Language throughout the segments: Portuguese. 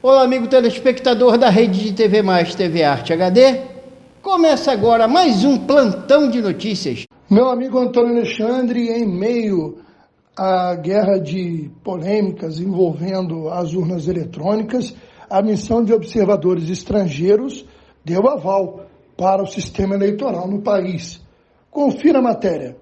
Olá, amigo telespectador da Rede de TV Mais TV Arte HD. Começa agora mais um plantão de notícias. Meu amigo Antônio Alexandre, em meio à guerra de polêmicas envolvendo as urnas eletrônicas, a missão de observadores estrangeiros deu aval para o sistema eleitoral no país. Confira a matéria.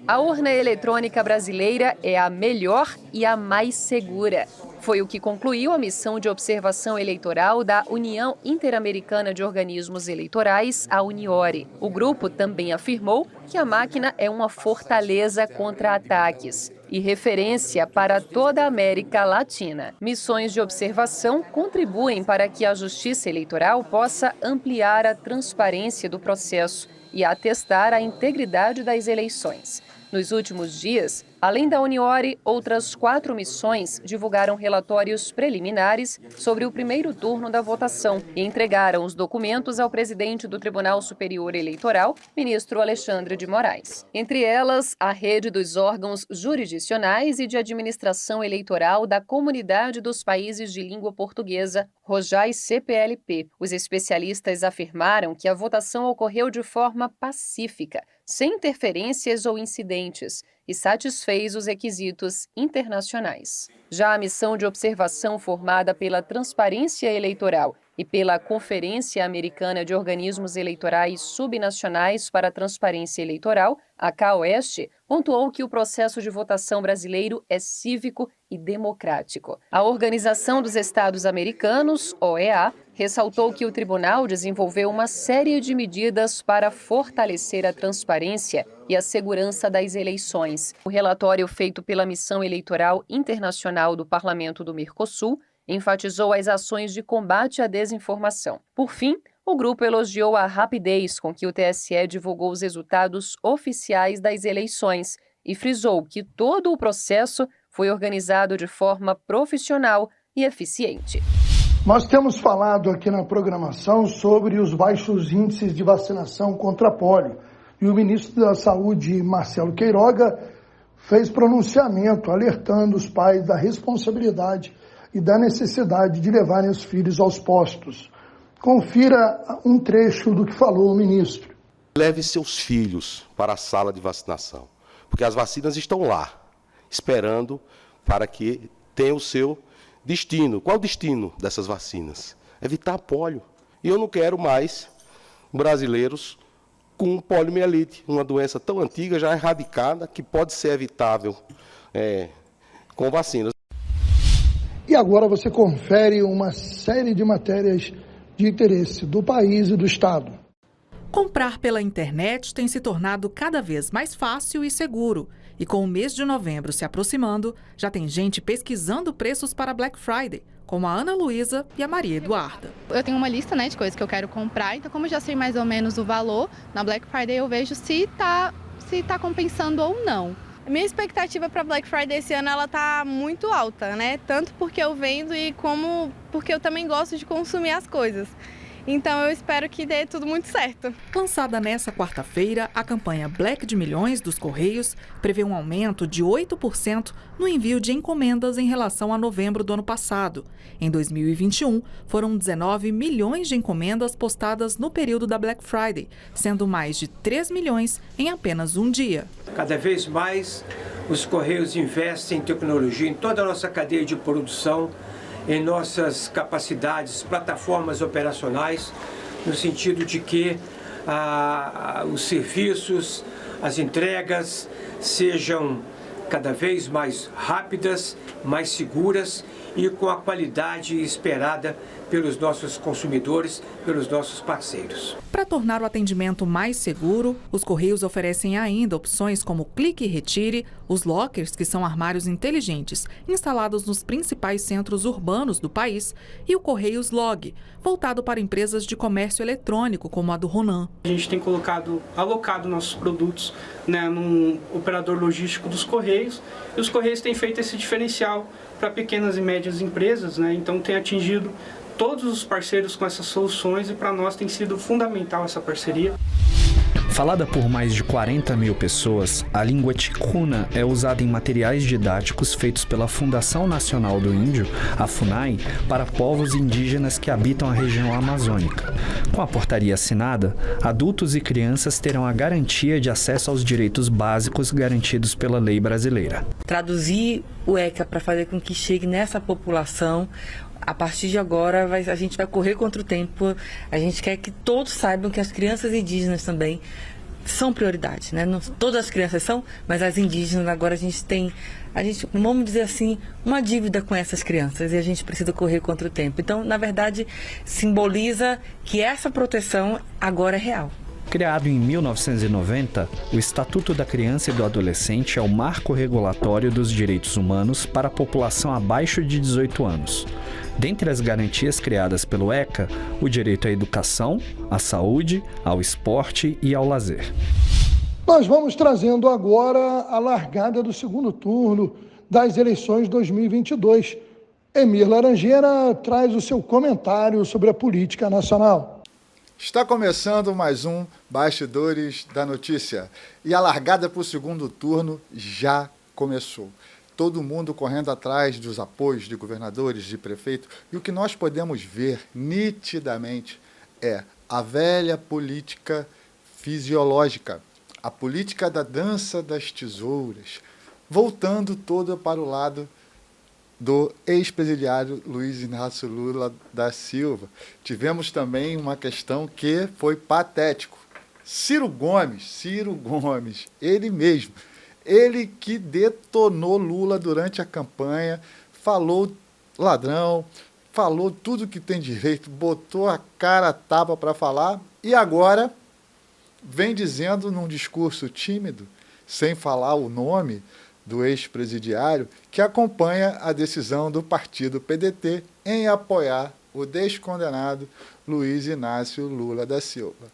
A urna eletrônica brasileira é a melhor e a mais segura. Foi o que concluiu a missão de observação eleitoral da União Interamericana de Organismos Eleitorais, a Uniore. O grupo também afirmou que a máquina é uma fortaleza contra ataques e referência para toda a América Latina. Missões de observação contribuem para que a Justiça Eleitoral possa ampliar a transparência do processo e atestar a integridade das eleições. Nos últimos dias, além da Uniore, outras 4 missões divulgaram relatórios preliminares sobre o primeiro turno da votação e entregaram os documentos ao presidente do Tribunal Superior Eleitoral, ministro Alexandre de Moraes. Entre elas, a rede dos órgãos jurisdicionais e de administração eleitoral da Comunidade dos Países de Língua Portuguesa, ROJAI-CPLP. Os especialistas afirmaram que a votação ocorreu de forma pacífica, sem interferências ou incidentes, e satisfez os requisitos internacionais. Já a missão de observação formada pela Transparência Eleitoral e pela Conferência Americana de Organismos Eleitorais Subnacionais para a Transparência Eleitoral, a CAOeste, pontuou que o processo de votação brasileiro é cívico e democrático. A Organização dos Estados Americanos, OEA, ressaltou que o tribunal desenvolveu uma série de medidas para fortalecer a transparência e a segurança das eleições. O relatório feito pela Missão Eleitoral Internacional do Parlamento do Mercosul enfatizou as ações de combate à desinformação. Por fim, o grupo elogiou a rapidez com que o TSE divulgou os resultados oficiais das eleições e frisou que todo o processo foi organizado de forma profissional e eficiente. Nós temos falado aqui na programação sobre os baixos índices de vacinação contra pólio. E o ministro da Saúde, Marcelo Queiroga, fez pronunciamento alertando os pais da responsabilidade e da necessidade de levarem os filhos aos postos. Confira um trecho do que falou o ministro. Leve seus filhos para a sala de vacinação, porque as vacinas estão lá, esperando para que tenha o seu destino. Qual o destino dessas vacinas? Evitar pólio. E eu não quero mais brasileiros com poliomielite, uma doença tão antiga, já erradicada, que pode ser evitável com vacinas. E agora você confere uma série de matérias de interesse do país e do Estado. Comprar pela internet tem se tornado cada vez mais fácil e seguro. E com o mês de novembro se aproximando, já tem gente pesquisando preços para Black Friday, como a Ana Luísa e a Maria Eduarda. Eu tenho uma lista, de coisas que eu quero comprar, então como eu já sei mais ou menos o valor, na Black Friday eu vejo se tá compensando ou não. A minha expectativa para Black Friday esse ano ela tá muito alta, Tanto porque eu vendo e como porque eu também gosto de consumir as coisas. Então eu espero que dê tudo muito certo. Lançada nesta quarta-feira, a campanha Black de Milhões dos Correios prevê um aumento de 8% no envio de encomendas em relação a novembro do ano passado. Em 2021, foram 19 milhões de encomendas postadas no período da Black Friday, sendo mais de 3 milhões em apenas um dia. Cada vez mais, os Correios investem em tecnologia em toda a nossa cadeia de produção, em nossas capacidades, plataformas operacionais, no sentido de que os serviços, as entregas sejam cada vez mais rápidas, mais seguras e com a qualidade esperada pelos nossos consumidores, pelos nossos parceiros. Para tornar o atendimento mais seguro, os Correios oferecem ainda opções como clique e retire, os lockers, que são armários inteligentes instalados nos principais centros urbanos do país, e o Correios Log, voltado para empresas de comércio eletrônico, como a do Ronan. A gente tem alocado nossos produtos num operador logístico dos Correios, e os Correios têm feito esse diferencial para pequenas e médias empresas, então tem atingido todos os parceiros com essas soluções e para nós tem sido fundamental essa parceria. Falada por mais de 40 mil pessoas, a língua ticuna é usada em materiais didáticos feitos pela Fundação Nacional do Índio, a FUNAI, para povos indígenas que habitam a região amazônica. Com a portaria assinada, adultos e crianças terão a garantia de acesso aos direitos básicos garantidos pela lei brasileira. Traduzir o ECA para fazer com que chegue nessa população. A partir de agora, a gente vai correr contra o tempo. A gente quer que todos saibam que as crianças indígenas também são prioridade, né? Não, todas as crianças são, mas as indígenas agora a gente, vamos dizer assim, uma dívida com essas crianças e a gente precisa correr contra o tempo. Então, na verdade, simboliza que essa proteção agora é real. Criado em 1990, o Estatuto da Criança e do Adolescente é o marco regulatório dos direitos humanos para a população abaixo de 18 anos. Dentre as garantias criadas pelo ECA, o direito à educação, à saúde, ao esporte e ao lazer. Nós vamos trazendo agora a largada do segundo turno das eleições 2022. Emir Laranjeira traz o seu comentário sobre a política nacional. Está começando mais um Bastidores da Notícia e a largada para o segundo turno já começou. Todo mundo correndo atrás dos apoios de governadores, de prefeitos, e o que nós podemos ver nitidamente é a velha política fisiológica, a política da dança das tesouras, voltando toda para o lado do ex-presidiário Luiz Inácio Lula da Silva. Tivemos também uma questão que foi patético. Ciro Gomes, ele mesmo, ele que detonou Lula durante a campanha, falou ladrão, falou tudo que tem direito, botou a cara a tapa para falar e agora vem dizendo num discurso tímido, sem falar o nome do ex-presidiário, que acompanha a decisão do partido PDT em apoiar o descondenado Luiz Inácio Lula da Silva.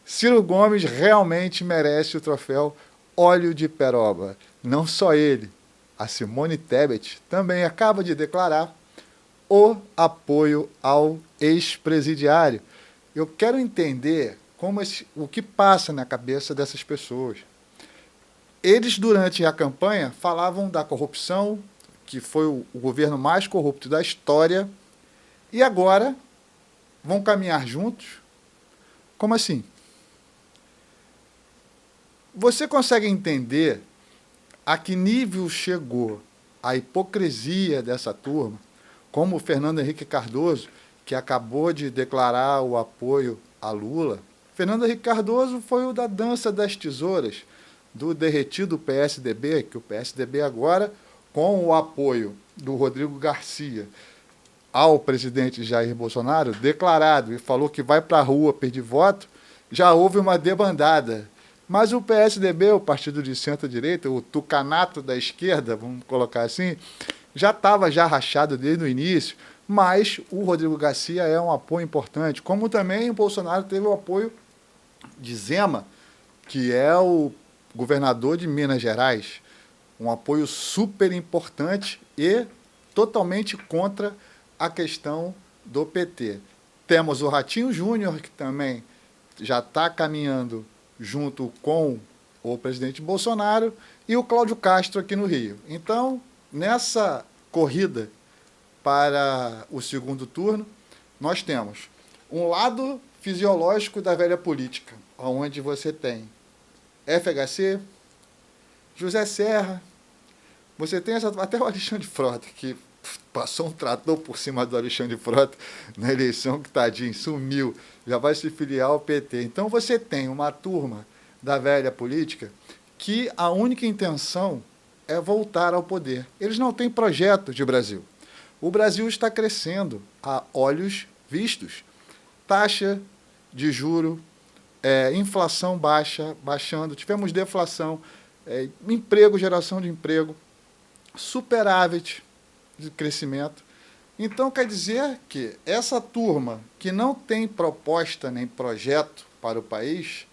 Ciro Gomes realmente merece o troféu Óleo de Peroba. Não só ele, a Simone Tebet também acaba de declarar o apoio ao ex-presidiário. Eu quero entender o que passa na cabeça dessas pessoas. Eles, durante a campanha, falavam da corrupção, que foi o governo mais corrupto da história, e agora vão caminhar juntos? Como assim? Você consegue entender a que nível chegou a hipocrisia dessa turma, como o Fernando Henrique Cardoso, que acabou de declarar o apoio a Lula? Fernando Henrique Cardoso foi o da dança das tesouras, do derretido PSDB, que o PSDB agora, com o apoio do Rodrigo Garcia ao presidente Jair Bolsonaro, declarado e falou que vai para a rua pedir voto, já houve uma debandada. Mas o PSDB, o partido de centro-direita, o tucanato da esquerda, vamos colocar assim, já estava rachado desde o início, mas o Rodrigo Garcia é um apoio importante, como também o Bolsonaro teve o apoio de Zema, que é o governador de Minas Gerais, um apoio super importante e totalmente contra a questão do PT. Temos o Ratinho Júnior, que também já está caminhando junto com o presidente Bolsonaro, e o Cláudio Castro aqui no Rio. Então, nessa corrida para o segundo turno, nós temos um lado fisiológico da velha política, onde você tem FHC, José Serra, você tem até o Alexandre Frota, que passou um trator por cima do Alexandre Frota na eleição, que tadinho, sumiu, já vai se filiar ao PT. Então você tem uma turma da velha política que a única intenção é voltar ao poder. Eles não têm projeto de Brasil. O Brasil está crescendo a olhos vistos. Taxa de juro, inflação baixando, tivemos deflação, emprego, geração de emprego, superávit de crescimento. Então, quer dizer que essa turma que não tem proposta nem projeto para o país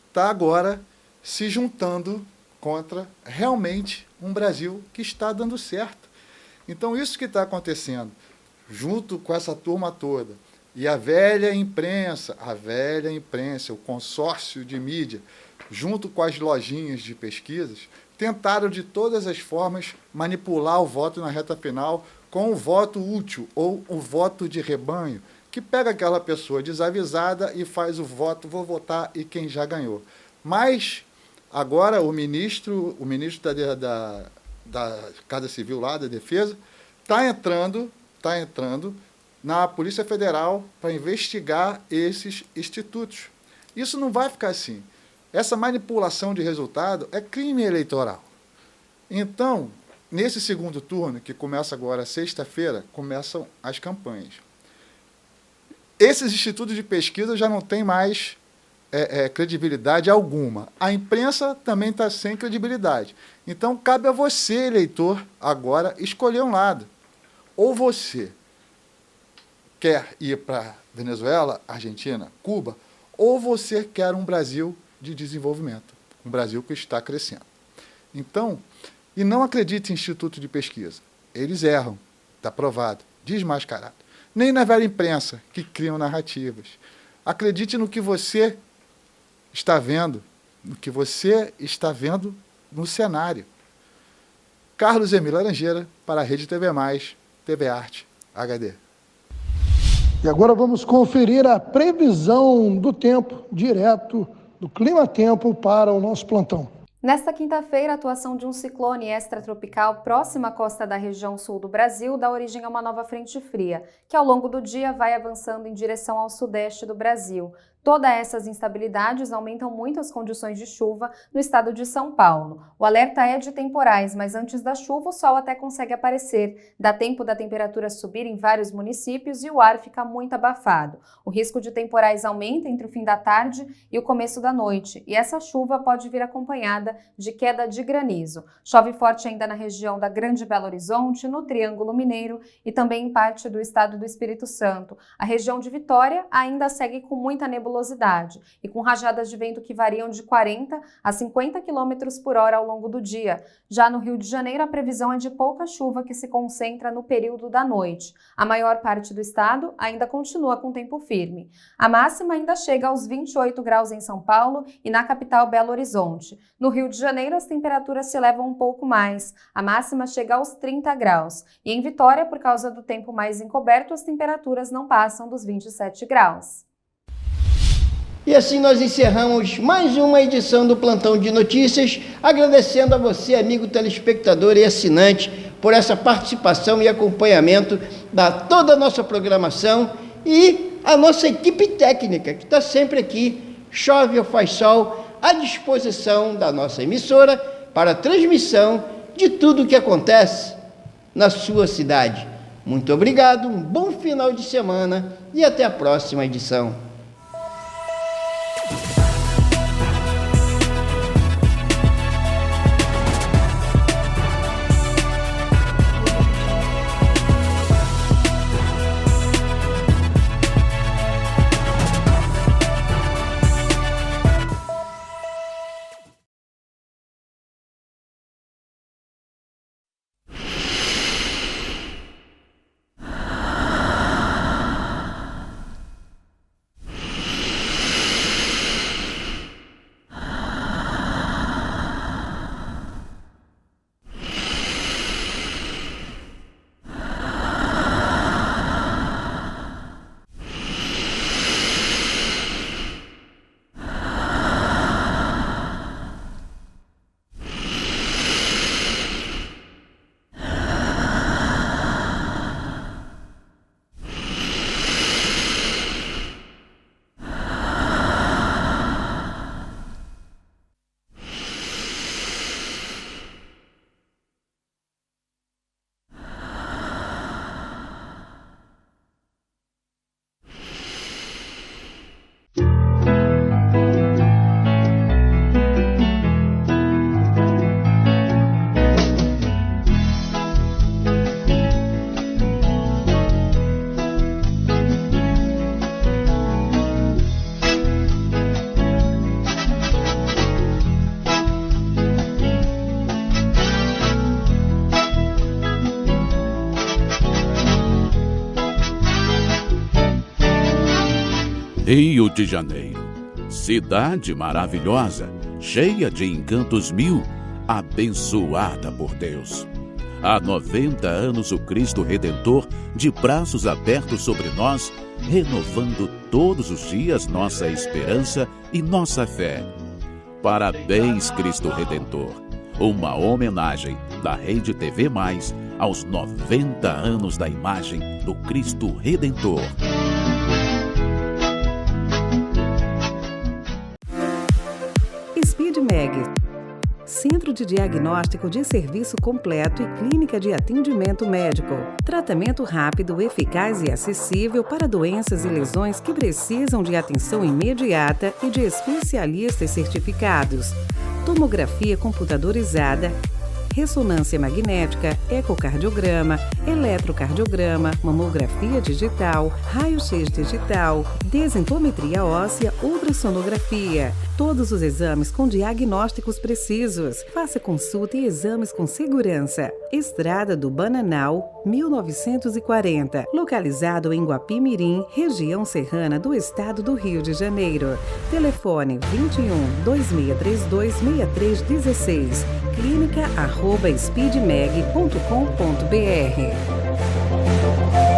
está agora se juntando contra realmente um Brasil que está dando certo. Então, isso que está acontecendo, junto com essa turma toda, E a velha imprensa, o consórcio de mídia, junto com as lojinhas de pesquisas, tentaram de todas as formas manipular o voto na reta final com o voto útil ou o voto de rebanho, que pega aquela pessoa desavisada e faz o voto, vou votar e quem já ganhou. Mas agora o ministro da Casa Civil lá, da Defesa, está entrando na Polícia Federal para investigar esses institutos. Isso não vai ficar assim. Essa manipulação de resultado é crime eleitoral. Então, nesse segundo turno, que começa agora sexta-feira, começam as campanhas. Esses institutos de pesquisa já não têm mais credibilidade alguma. A imprensa também está sem credibilidade. Então, cabe a você, eleitor, agora escolher um lado. Ou você quer ir para Venezuela, Argentina, Cuba, ou você quer um Brasil de desenvolvimento, um Brasil que está crescendo. Então, e não acredite em instituto de pesquisa. Eles erram, está provado, desmascarado. Nem na velha imprensa, que criam narrativas. Acredite no que você está vendo, no cenário. Carlos Emílio Laranjeira, para a Rede TV+, TV Arte HD. E agora vamos conferir a previsão do tempo, direto do Clima-Tempo para o nosso plantão. Nesta quinta-feira, a atuação de um ciclone extratropical próximo à costa da região sul do Brasil dá origem a uma nova frente fria, que ao longo do dia vai avançando em direção ao sudeste do Brasil. Todas essas instabilidades aumentam muito as condições de chuva no estado de São Paulo. O alerta é de temporais, mas antes da chuva o sol até consegue aparecer. Dá tempo da temperatura subir em vários municípios e o ar fica muito abafado. O risco de temporais aumenta entre o fim da tarde e o começo da noite, e essa chuva pode vir acompanhada de queda de granizo. Chove forte ainda na região da Grande Belo Horizonte, no Triângulo Mineiro e também em parte do estado do Espírito Santo. A região de Vitória ainda segue com muita nebulosidade e com rajadas de vento que variam de 40 a 50 km por hora ao longo do dia. Já no Rio de Janeiro, a previsão é de pouca chuva que se concentra no período da noite. A maior parte do estado ainda continua com tempo firme. A máxima ainda chega aos 28 graus em São Paulo e na capital Belo Horizonte. No Rio de Janeiro, as temperaturas se elevam um pouco mais. A máxima chega aos 30 graus. E em Vitória, por causa do tempo mais encoberto, as temperaturas não passam dos 27 graus. E assim nós encerramos mais uma edição do Plantão de Notícias, agradecendo a você, amigo telespectador e assinante, por essa participação e acompanhamento da toda a nossa programação e a nossa equipe técnica, que está sempre aqui, chove ou faz sol, à disposição da nossa emissora para a transmissão de tudo o que acontece na sua cidade. Muito obrigado, um bom final de semana e até a próxima edição. Rio de Janeiro, cidade maravilhosa, cheia de encantos mil, abençoada por Deus. Há 90 anos o Cristo Redentor, de braços abertos sobre nós, renovando todos os dias nossa esperança e nossa fé. Parabéns, Cristo Redentor. Uma homenagem da Rede TV Mais aos 90 anos da imagem do Cristo Redentor. SpeedMeg, Centro de Diagnóstico de Serviço Completo e Clínica de Atendimento Médico. Tratamento rápido, eficaz e acessível para doenças e lesões que precisam de atenção imediata e de especialistas certificados. Tomografia computadorizada, ressonância magnética, ecocardiograma, eletrocardiograma, mamografia digital, raio-x digital, densitometria óssea, ultrassonografia. Todos os exames com diagnósticos precisos. Faça consulta e exames com segurança. Estrada do Bananal, 1940. Localizado em Guapimirim, região serrana do estado do Rio de Janeiro. Telefone 21-2632-6316. clínica@speedmeg.com.br.